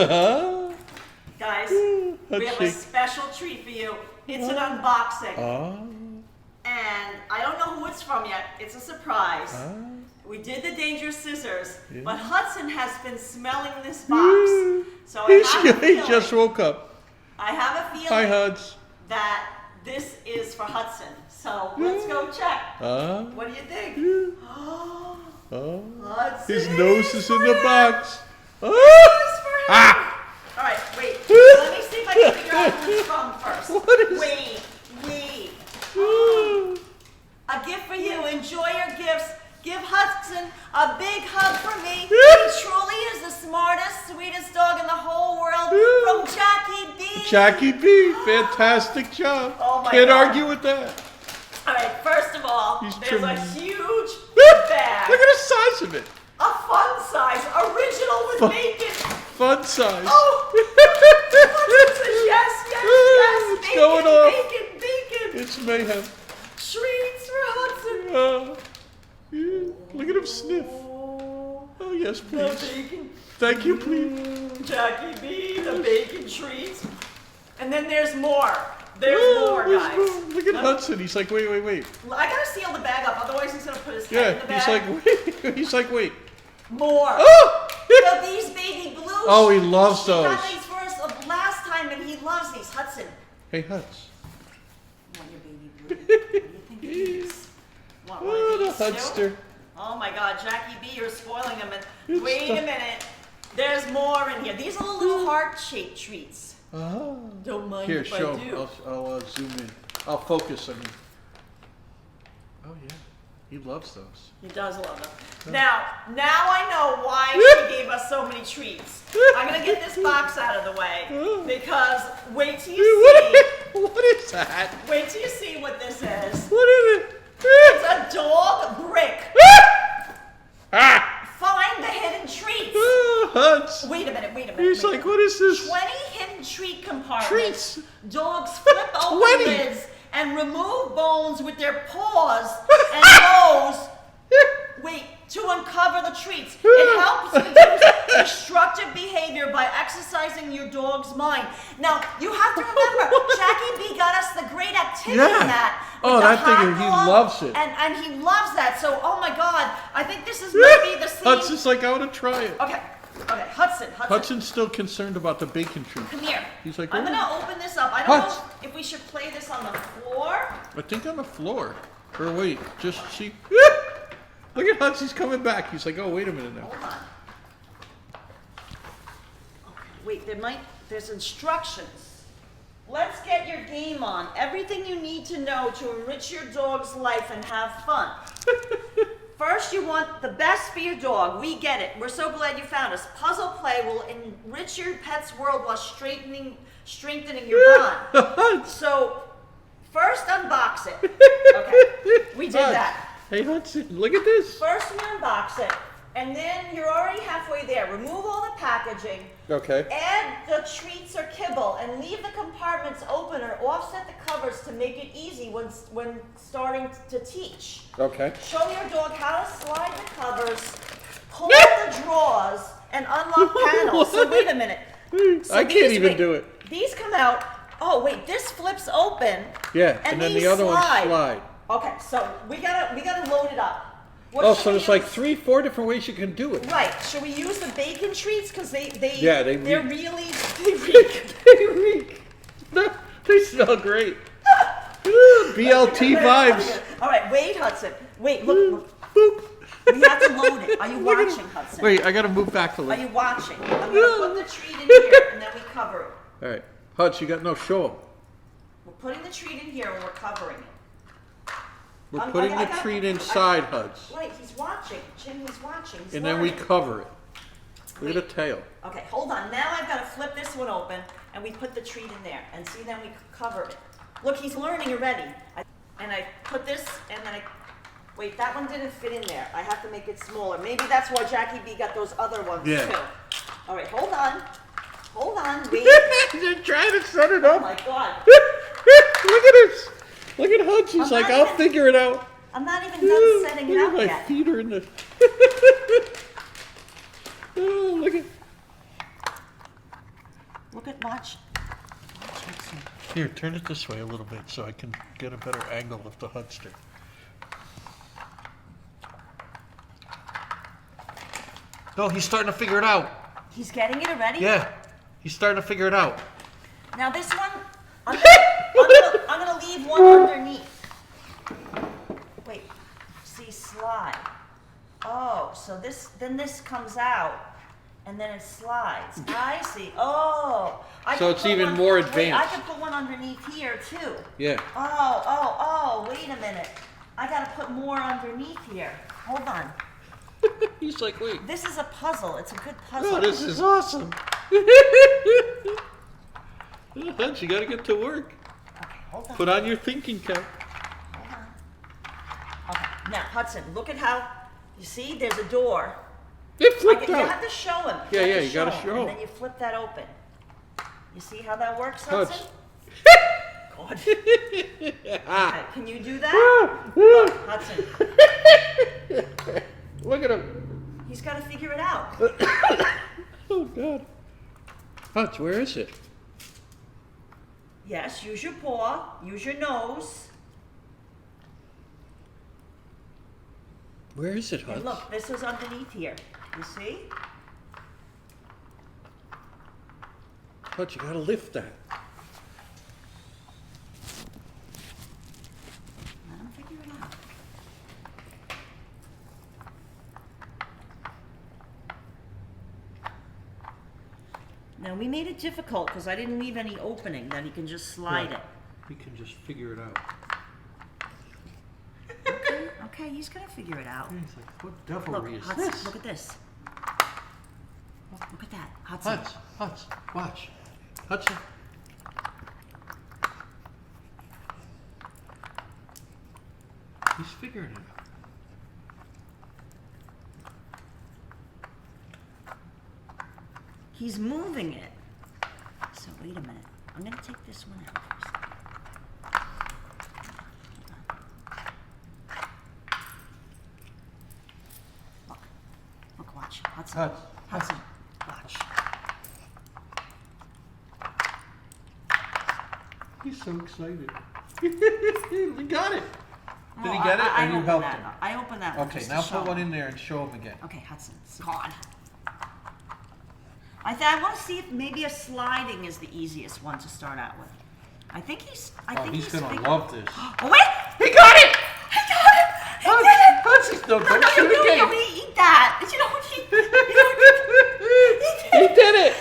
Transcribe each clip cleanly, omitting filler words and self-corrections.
Guys, we have a special treat for you. It's an unboxing. And I don't know who it's from yet. It's a surprise. We did the dangerous scissors, but Hudson has been smelling this box. So I have a feeling, he just woke up. I have a feeling Hi, Huds. that this is for Hudson. So let's go check. What do you think? Hudson, his nose is in the box. All right, wait. Let me see if I can figure out who it's from first. What is wait. A gift for you. Enjoy your gifts. Give Hudson a big hug from me. He truly is the smartest, sweetest dog in the whole world. From Jackie B. Jackie B. Fantastic job. Oh my Can't God. argue with that. All right, first of all, there's a huge bag. Look at the size of it. A fun size, original with bacon. Fun size. Oh, Hudson says yes. It's Bacon, going off. bacon. It's mayhem. Treats for Hudson. Look at him sniff. Oh, yes, The please. bacon. Thank you, please. Jackie B, the bacon treats. And then there's more. There's more, there's guys. more. Look at Hudson. He's like, wait. I gotta seal the bag up, otherwise he's gonna put his head in the bag. He's like, wait. More. Oh! So these baby blues. Oh, he loves He those. got these for us last time, and he loves these. Hudson. Hey, Huds. Want your baby blue? What do you think of these? Want one Oh, of the these too? Hudster. Oh my God, Jackie B, you're spoiling them. And wait a minute. There's more in here. These are the little heart-shaped treats. Don't mind Here, if show I him. do. I'll zoom in. I'll focus on you. Oh, yeah. He loves those. He does love them. Now I know why she gave us so many treats. I'm gonna get this box out of the way because wait till you see. What is that? Wait till you see what this is. What is it? It's a dog brick. Find the hidden treats. Huds. Wait a minute. He's like, what is this? 20 hidden treat compartments. Treats. Dogs flip open 20. lids and remove bones with their paws and nose. Wait, to uncover the treats. It helps reduce destructive behavior by exercising your dog's mind. Now, you have to remember, Jackie B got us the great activity mat. Oh, that thing, he loves it. And he loves that. So, oh my God, I think this is maybe the same. Hudson's like, I want to try it. Okay, Hudson. Hudson's still concerned about the bacon treat. Come here. He's like, I'm gonna open this up. I don't know if we should play this on the floor. I think on the floor. Or wait, just see. Look at Hudson, he's coming back. He's like, oh, wait a minute now. Hold on. Okay, wait, there's instructions. Let's get your game on. Everything you need to know to enrich your dog's life and have fun. First, you want the best for your dog. We get it. We're so glad you found us. Puzzle play will enrich your pet's world while strengthening your bond. So, first unbox it. Okay, we did that. Hey Hudson, look at this. First we unbox it, and then you're already halfway there. Remove all the packaging. Okay. Add the treats or kibble, and leave the compartments open or offset the covers to make it easy when starting to teach. Okay. Show your dog how to slide the covers, pull out the drawers, and unlock panels. So wait a minute. So I can't even do it. These come out. Oh wait, this flips open. Yeah, and then the other ones slide. Okay, so we gotta load it up. Oh, so there's like 3-4 different ways you can do it. Right. Should we use the bacon treats because they reek. They reek. They smell great. BLT vibes. All right, wait, Hudson. Wait, look. Boop. We have to load it. Are you watching, Hudson? Wait, I gotta move back a Are little. you watching? I'm gonna put the treat in here and then we cover it. All right, Huds, you got no show 'em. We're putting the treat in here and we're covering it. We're putting the treat inside, Huds. Right, he's watching. Jim, he's watching. He's And then we learning. cover it. Look at the tail. Okay, hold on. Now I've got to flip this one open, and we put the treat in there. And see, then we cover it. Look, he's learning already. And I put this, and then wait, that one didn't fit in there. I have to make it smaller. Maybe that's why Jackie B got those other ones, too. All right, hold on. Hold on, wait. You're trying to set it up. Oh, my God. Look at this. Look at Hudson. He's like, I'll figure it out. I'm not even done setting it up my yet. feet are in the... Oh, look at... Watch. Watch Hudson. Here, turn it this way a little bit so I can get a better angle of the Hudster. No, he's starting to figure it out. He's getting it already? Yeah, he's starting to figure it out. Now this one, I'm gonna leave one underneath. Wait, see, slide. Oh, so then this comes out, and then it slides. I see. Oh, So it's even more advanced. Wait, I can put one underneath here too. Yeah. Oh, wait a minute. I gotta put more underneath here. Hold on. He's like, wait. This is a puzzle. It's a good puzzle. Oh, this is awesome. Hudson, you gotta get to work. Okay, hold on. Put on your thinking cap. Hold on. Okay, now Hudson, look at how, you see, there's a door. It flipped You out. have to show him. Yeah, have yeah, to you gotta him, show him. And then you flip that open. You see how that works, Hudson. Hudson? God. Okay, can you do that? Look, Hudson. Look at him. He's got to figure it out. Oh, God. Hudson, where is it? Yes, use your paw, use your nose. Where is it, And Hudson? look, this is underneath here. You see? Hudson, you gotta lift that. Let him figure it out. Now we made it difficult because I didn't leave any opening that he can just slide it. He can just figure it out. Okay, he's gonna figure it out. He's like, what Look, devilry is Hudson, this? look at this. Look at that, Hudson. Hudson, watch. Hudson. He's figuring it out. He's moving it. So wait a minute. I'm gonna take this one out first. Look, watch. Hudson. Hudson. Watch. He's so excited. He got it. Did he get it, or you opened helped that. him? I opened that one. Okay, just now to show put one him. in there and show him again. Okay, Hudson. God. I want to see if maybe a sliding is the easiest one to start out with. I think he's. He's gonna love this. Oh wait! He got it! He got it! He did it! Hudson, no, don't shoot You again. don't eat that. You don't eat. He did it! He did it!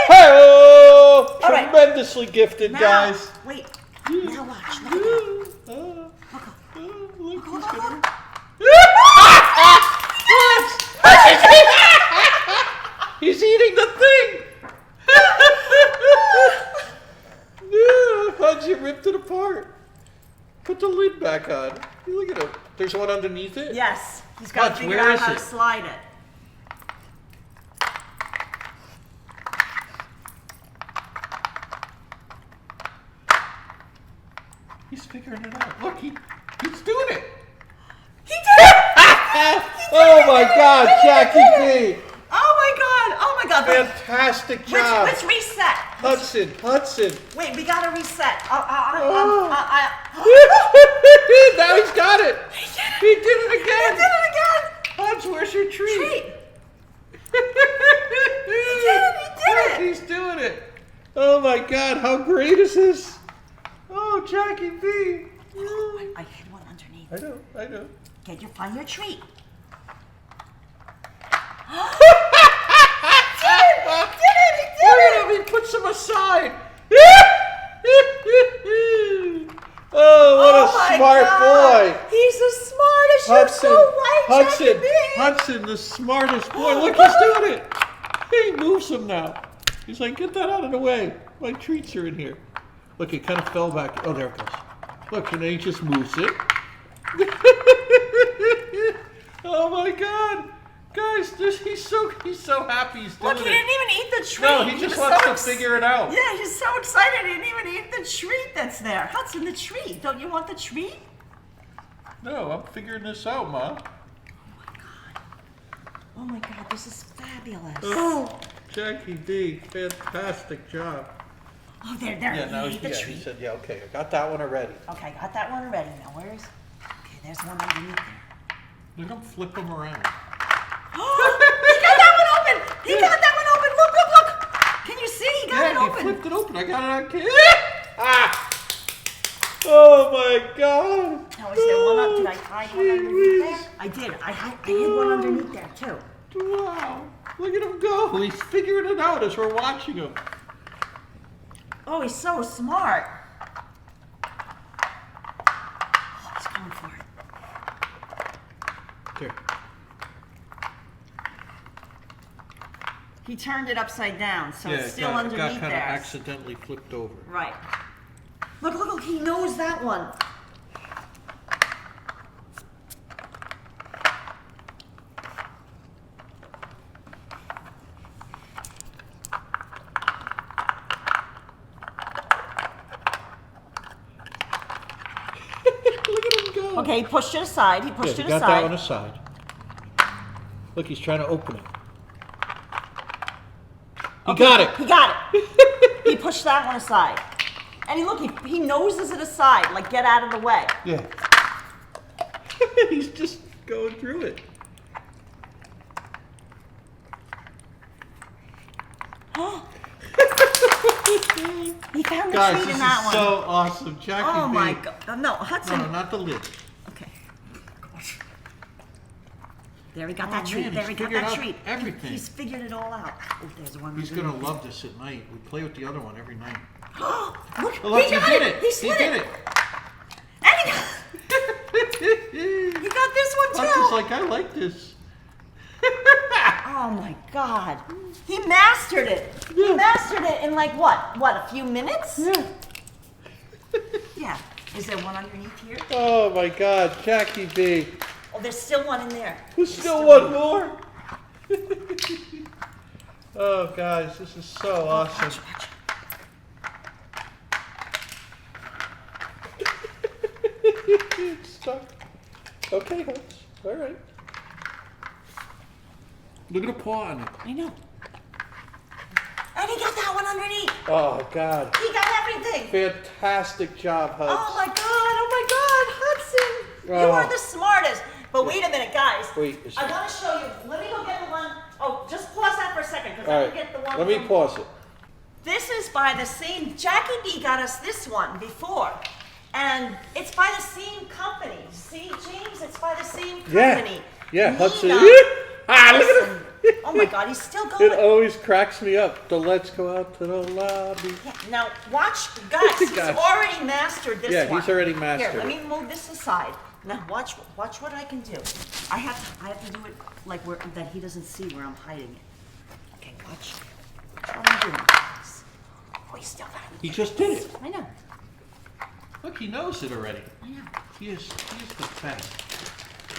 Hey-oh! All right. Tremendously gifted, Now, guys. wait. Now watch. Look at that. Look, Look, he's look, gonna... look. He's eating the thing! How'd you ripped it apart? Put the lid back on. Look at him. There's one underneath it? Yes. He's got to Hudson, figure where out is how it? to slide it. He's figuring it out. Look, he's doing it. He did it! Oh my God, Jackie B. Oh my God. Fantastic job. Let's reset. Hudson. Wait, we gotta reset. Now he's got it. He did it again. He did it again. Hudson, where's your treat? He did it. Look, he's doing it. Oh my God, how great is this? Oh, Jackie B. I hid one underneath. I know. Find your treat. He Look at him, he puts them aside. Oh, what a smart boy. He's the smartest. You're so right, Jackie B. Hudson, the smartest boy. Look, he's doing it. He moves them now. He's like, get that out of the way. My treats are in here. Look, it kind of fell back. Oh, there it goes. Look, and then he just moves it. Oh my God. Guys, he's so happy he's doing Look, it. he didn't even eat the treat. No, he just wants to figure it out. Yeah, he's so excited he didn't even eat the treat that's there. Hudson, the treat. Don't you want the treat? No, I'm figuring this out, Ma. Oh my God, this is fabulous. Oh, Jackie D, fantastic job. Oh, there. Yeah, now He ate the he treat. said, yeah, okay, I got that one already. Okay, I got that one already. Now where's? Okay, there's one underneath there. Look at him flip him around. Oh, he got that one open. He got that one open. Look. Can you see? He got it Yeah, open. he flipped it open. I got it on camera. Ah! Oh my God. Now is there one up? Did I hide one underneath there? I did. I hid one underneath there too. Wow. Look at him go. He's figuring it out as we're watching him. Oh, he's so smart. Oh, he's going for it. There. He turned it upside down, so Yeah, it's still it underneath got kind of there. accidentally flipped over. Right. Look, he knows that one. Look at him go. Okay, he pushed it aside. He Yeah, pushed he it got aside. that one aside. Look, he's trying to open it. He got it. He got it. He pushed that one aside. And he noses it aside, like get out of the way. Yeah. He's just going through it. He found the Guys, treat this in that is one. so awesome. Jackie Oh B. my God. No, Hudson. No, not the lid. Okay. There he got Oh, that treat. man, There he's he got figured that out treat. everything. He's figured it all out. Oh, there's one. He's going to love this at night. We play with the other one every night. Look, Oh, look, he got did it. He slid did it. And he got this one too. Hudson's like, I like this. Oh my God. He mastered it. He Yeah. mastered it in like what? A few minutes? Yeah. Yeah. Is there one underneath here? Oh my God, Jackie B. Oh, there's still one in there. There's still one more. Oh, guys, this is so awesome. Watch. It's stuck. Okay, Huds. All right. Look at the paw on it. I know. And he got that one underneath. Oh, God. He got everything. Fantastic job, Huds. Oh my God, Hudson. You Oh. are the smartest. But wait a minute, guys. Wait. I want to show you. Let me go get the one. Oh, just pause that for a second, because All I'm right. going to get the one. Let me from- pause it. This is by the same, Jackie B got us this one before. And it's by the same company. See, James, it's by the same company. Yeah, Nina Hudson. Ah, look at him. Oh my God, he's still going. It always cracks me up. The let's go out to the lobby. Yeah, now watch, guys, he's Guys. already mastered this Yeah, one. he's already mastered Here, let it. me move this aside. Now watch what I can do. I have to do it like that he doesn't see where I'm hiding it. Okay, watch what I'm doing. Oh, he's still got it. He just did it. I know. Look, he knows it already. I know. He is the best.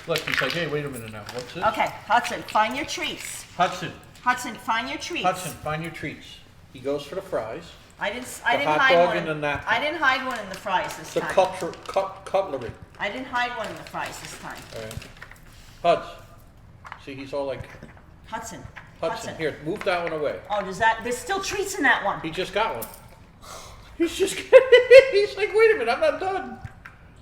Look, he's like, hey, wait a minute now. What's this? Okay, Hudson, find your treats. Hudson, Find your treats. Hudson, find your treats. He goes for the fries. I didn't hot hide dog one. and the napkin. I didn't hide one in the fries this The time. cutlery. I didn't hide one in the fries this time. All right. Huds. See, he's all like, Hudson. Hudson, here, move that one away. Oh, there's still treats in that one. He just got one. He's just he's like, wait a minute, I'm not done.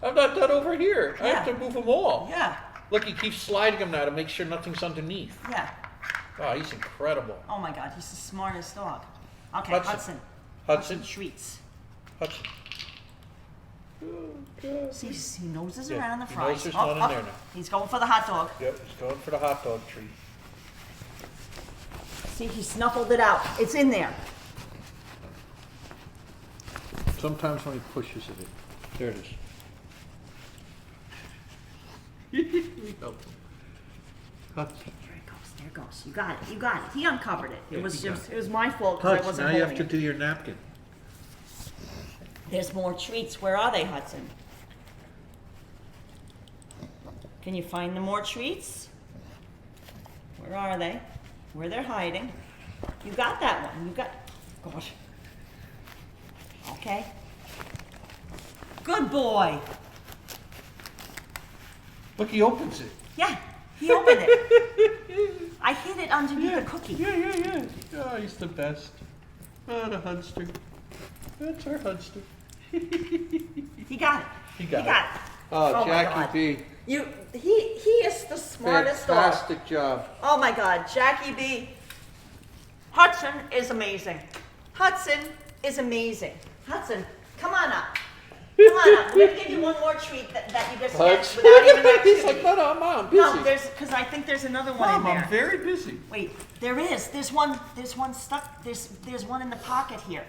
I'm not done over here. I have Yeah. to move them all. Yeah, Look, he keeps sliding them now to make sure nothing's underneath. yeah. Wow, he's incredible. Oh my God, he's the smartest dog. Okay, Hudson. Hudson. treats. Hudson. Oh, God. See, he noses Yeah, around the he fries. knows there's none in there now. He's going for the hot dog. Yep, he's going for the hot dog treat. See, he snuffled it out. It's in there. Sometimes when he pushes it in. There it is. We helped him. Hudson. There it goes. There it goes. You got it. You got it. He uncovered it. Yeah, It was he got just. It was my fault because I Hudson, wasn't now you have holding to it. do your napkin. There's more treats. Where are they, Hudson? Can you find the more treats? Where are they? Where they're hiding? You got that one. You got. Gosh. Okay. Good boy. Look, he opens it. Yeah, he opened it. I hid it underneath the cookie. Yeah. Oh, he's the best. Oh, the Hudster. That's our Hudson. He got it. He got it. Oh, my Jackie God. B. He is the smartest dog. Fantastic job. Oh my God, Jackie B. Hudson is amazing. Hudson is amazing. Hudson, come on up. Come on up. We're gonna give you one more treat that you just get without even activity. He's like, no, I'm busy. No, because I think there's another one in Mom, there. I'm very busy. Wait, there is. There's one stuck. There's one in the pocket here.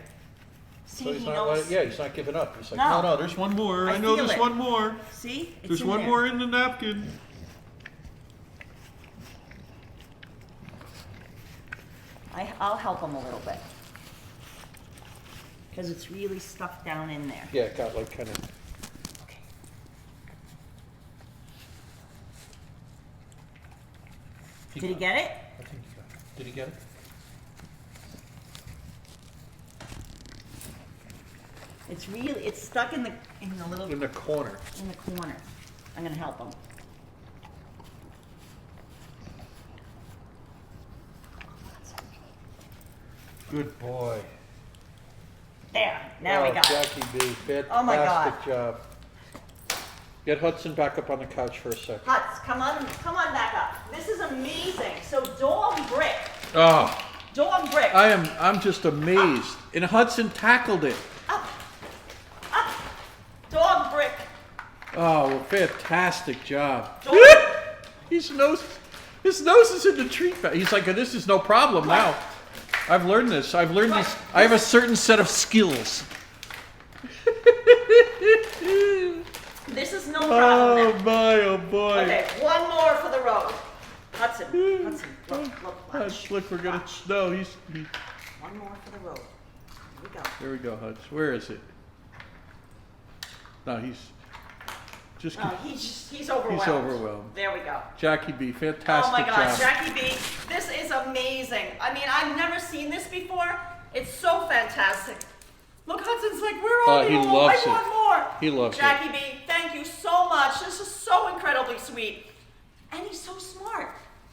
See, So he's he not knows. he's not giving up. He's like, No. no, there's one more. I know feel there's it. one more. See, it's There's in one there. more in the napkin. I'll help him a little bit. Because it's really stuck down in there. Yeah, it got like kind of. Okay. Did he get it? I think he got it. Did he get it? It's stuck in the little In the corner. in the corner. I'm gonna help him. Good boy. There. Now we got it. Jackie B. Fantastic Oh my God. job. Get Hudson back up on the couch for a second. Hutz, come on back up. This is amazing. So dog brick. Oh, Dog brick. I'm just amazed. And Hudson tackled it. Up. Dog brick. Oh, fantastic job. Dog. His nose is in the treat bag. He's like, this is no problem now. I've learned this. I've learned this. I have a certain set of skills. This is no problem now. Oh my, oh boy. Okay, one more for the road. Hudson, look, watch. Look, we're gonna. No, he's. One more for the road. Here we go. There we go, Hudson. Where is it? No, he's. Just. No, he's overwhelmed. He's overwhelmed. There we go. Jackie B, fantastic Oh my God, job. Jackie B, this is amazing. I mean, I've never seen this before. It's so fantastic. Look, Hudson's like, where are He you? loves I want more. He loves Jackie B, thank you so much. This is so incredibly sweet. And he's so smart.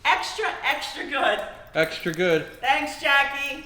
Extra, extra good. Extra good. Thanks, Jackie.